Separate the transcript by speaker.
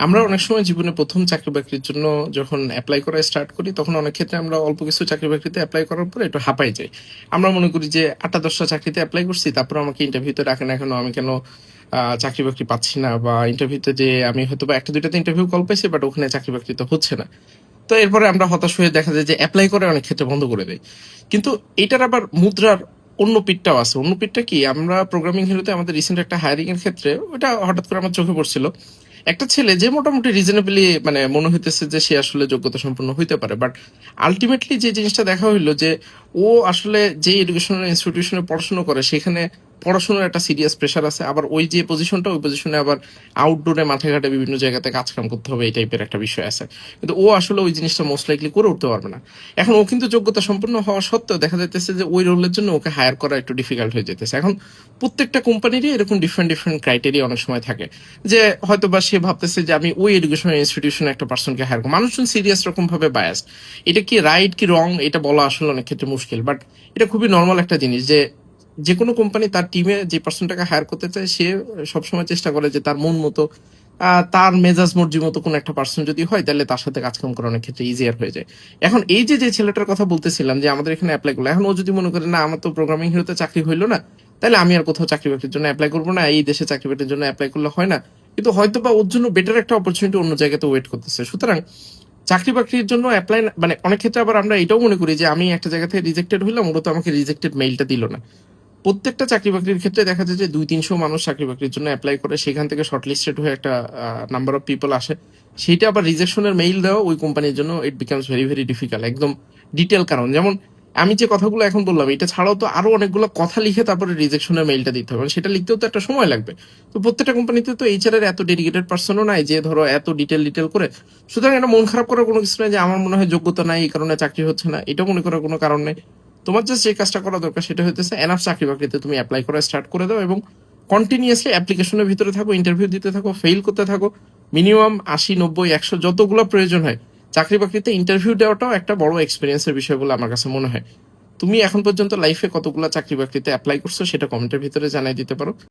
Speaker 1: আমরা অনেক সময় জীবনে ১ম চাকরি-বাকরির জন্য যখন এপ্লাই করা স্টার্ট করি, তখন অনেক ক্ষেত্রে আমরা অল্প কিছু চাকরি-বাকরিতে এপ্লাই করার পরে একটু হাঁপায় যাই। আমরা মনে করি যে ৮টা-১০ টা চাকরিতে এপ্লাই করছি, তারপরে আমাকে ইন্টারভিউতে ডাকে না কেন? আমি কেন চাকরি-বাকরি পাচ্ছি না? বা ইন্টারভিউতে যেয়ে আমি হয়তোবা ১টা-২ টাতে ইন্টারভিউ কল পাইছি, বাট ওখানে চাকরি-বাকরি তো হচ্ছে না। তো এরপরে আমরা হতাশ হয়ে দেখা যায় যে এপ্লাই করে অনেক ক্ষেত্রে বন্ধ করে দেই। কিন্তু এটার আবার মুদ্রার অন্য পিঠটাও আছে। অন্য পিঠটা কি? আমরা প্রোগ্রামিং হিরোতে আমাদের রিসেন্ট একটা হায়ারিং এর ক্ষেত্রে ওটা হঠাৎ করে আমার চোখে পড়ছিল। একটা ছেলে যে মোটামুটি রিজনেবলি মানে মনে হইতেছে যে সে আসলে যোগ্যতা সম্পন্ন হইতে পারে। বাট আল্টিমেটলি যে জিনিসটা দেখা হইলো যে ও আসলে যে এডুকেশনাল ইনস্টিটিউশনে পড়াশোনা করে সেখানে পড়াশোনার একটা সিরিয়াস প্রেশার আছে। আবার ওই যে পজিশনটা ওই পজিশনে আবার আউটডোরে মাঠে ঘাটে বিভিন্ন জায়গাতে কাজ-কাম করতে হবে এই টাইপের একটা বিষয় আছে। কিন্তু ও আসলে ওই জিনিসটা মোস্ট লাইকলি করে উঠতে পারবে না। এখন ও কিন্তু যোগ্যতা সম্পন্ন হওয়া সত্ত্বেও দেখা যাইতেছে যে ওই রোলের জন্য ওকে হায়ার করা একটু ডিফিকাল্ট হয়ে যাইতেছে। এখন প্রত্যেকটা কোম্পানিরই এরকম ডিফারেন্ট ক্রাইটেরিয়া অনেক সময় থাকে। যে হয়তোবা সে ভাবতেছে যে আমি ওই এডুকেশনাল ইনস্টিটিউশনে একটা পারসনকে হায়ার করব। মানুষজন সিরিয়াস রকম ভাবে বায়াসড। এটা কি রাইট কি রং এটা বলা আসলে অনেক ক্ষেত্রে মুশকিল। বাট এটা খুবই নরমাল একটা জিনিস যে যেকোনো কোম্পানি তার টিমে যে পারসনটাকে হায়ার করতে চায় সে সবসময় চেষ্টা করে যে তার মন মতো তার মেজাজ মর্জি মতো কোনো একটা পার্সন যদি হয় তাহলে তার সাথে কাজকাম করা অনেক ক্ষেত্রে ইজিয়ার হয়ে যায়। এখন এই যে ছেলেটার কথা বলতেছিলাম যে আমাদের এখানে এপ্লাই করলো, এখন ও যদি মনে করে না আমার তো প্রোগ্রামিং হিরোতে চাকরি হইলো না, তাহলে আমি আর কোথাও চাকরি বাকরির জন্য এপ্লাই করবো না, এই দেশে চাকরি বাকরির জন্য এপ্লাই করলে হয় না। কিন্তু হয়তো বা ওর জন্য বেটার একটা অপরচুনিটি অন্য জায়গাতে ওয়েট করতেছে। সুতরাং চাকরি বাকরির জন্য এপ্লাই মানে অনেক ক্ষেত্রে আবার আমরা এটাও মনে করি যে আমি একটা জায়গা থেকে রিজেক্টেড হইলাম, ওরা তো আমাকে রিজেক্টেড মেইলটা দিল না। প্রত্যেকটা চাকরি-বাকরির ক্ষেত্রে দেখা যায় যে ২-৩০০ মানুষ চাকরি-বাকরির জন্য এপ্লাই করে। সেখান থেকে শর্টলিস্টেড হয়ে একটা নাম্বার অফ পিপল আসে। সেইটা আবার রিজেকশনের মেইল দেওয়া ওই কোম্পানির জন্য ইট বিকামস ভেরি ডিফিকাল্ট। একদম ডিটেইল কারণ। যেমন আমি যে কথাগুলো এখন বললাম, এটা ছাড়াও তো আরো অনেকগুলো কথা লিখে তারপরে রিজেকশনের মেইলটা দিতে হবে। সেটা লিখতেও তো একটা সময় লাগবে। তো প্রত্যেকটা কোম্পানিতে তো এইচআর এর এত ডেডিকেটেড পারসনও নাই যে ধরো এত ডিটেইল করে। সুতরাং এটা মন খারাপ করার কোনো কিছু নাই যে আমার মনে হয় যোগ্যতা নাই এই কারণে চাকরি হচ্ছে না। এটাও মনে করার কোনো কারণ নেই। তোমার জাস্ট যে কাজটা করা দরকার সেটা হইতেছে এনাফ চাকরি-বাকরিতে তুমি এপ্লাই করা স্টার্ট করে দাও এবং কন্টিনিউয়াসলি অ্যাপ্লিকেশনের ভিতরে থাকো, ইন্টারভিউ দিতে থাকো, ফেইল করতে থাকো। মিনিমাম ৮০, ৯০, ১০০ যতগুলো প্রয়োজন হয়। চাকরি-বাকরিতে ইন্টারভিউ দেওয়াটাও একটা বড় এক্সপেরিয়েন্সের বিষয় বলে আমার কাছে মনে হয়। তুমি এখন পর্যন্ত লাইফে কতগুলা চাকরি-বাকরিতে এপ্লাই করছো সেটা কমেন্টের ভিতরে জানাই দিতে পারো।